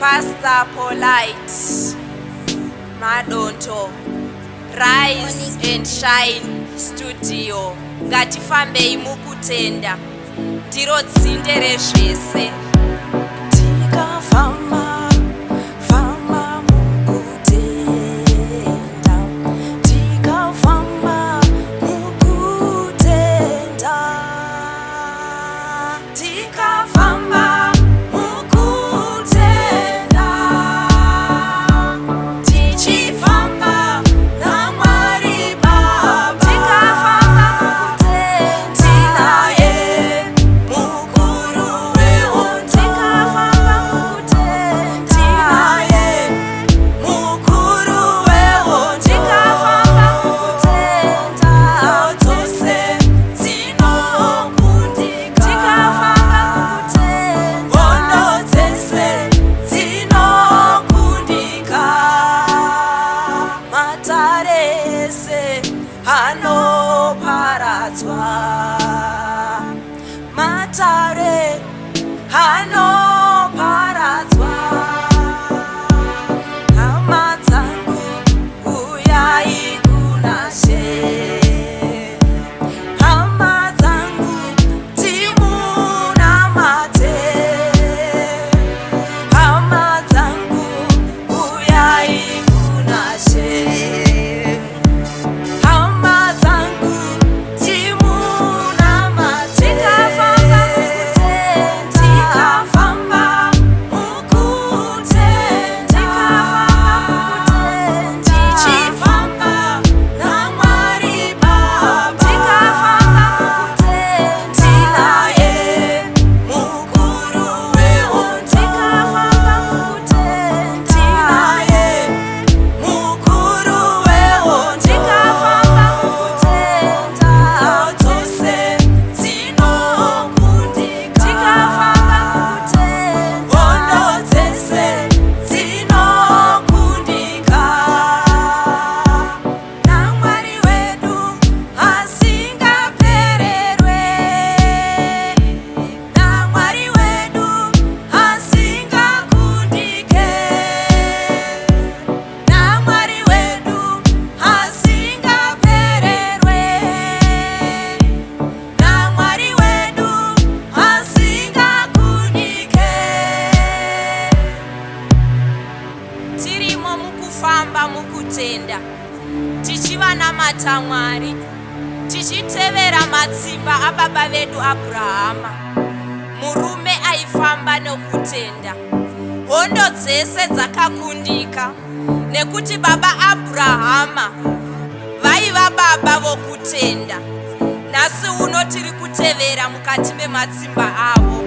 Pastor Polite Madondo Rise&Shine Studio. Ngatifambei mukutenda, ndiro tsinde rezvese. Tikafamba famba mukutenda, tikafamba mukutenda, tikafamba mukutenda, tichifamba naMwari Baba, tikafamba mukutenda, tinaye mukuru wehondo, tikafamba mukutenda, tinaye mukuru wehondo, tikafamba mukutenda, dzose dzinokundika, tikafamba mukutenda, hondo dzese dzinokundika, matare ese anoparadzwa, matare anoparadzwa. Hama dzangu uyai kuna She, hama dzangu timunamate, hama dzangu uyai kuna She, hama dzangu timunamate, tikafamba mukutenda, tichifamba naMwari Baba, tikafamba mukutenda, tinaye mukuru wehondo, tikafamba mukutenda, tinaye mukuru wehondo, tikafamba mukutenda, dzose dzinokundika, tikafamba mukutenda, hondo dzese dzinokundika, naMwari wedu asingapererwe, naMwari wedu asingakundike, naMwari wedu asingapererwe, naMwari wedu asingakundike. Tirimo mukufamba mukutenda, tichivanamata Mwari, tichitevera matsimba ababa vedu Abhurahama, murume aifamba nokutenda. Hondo dzese dzakakundika nekuti baba Abhurahama vaiva baba vokutenda. Nhasi uno tiri kutevera mukati mematsimba avo.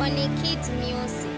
OnikidMusiq.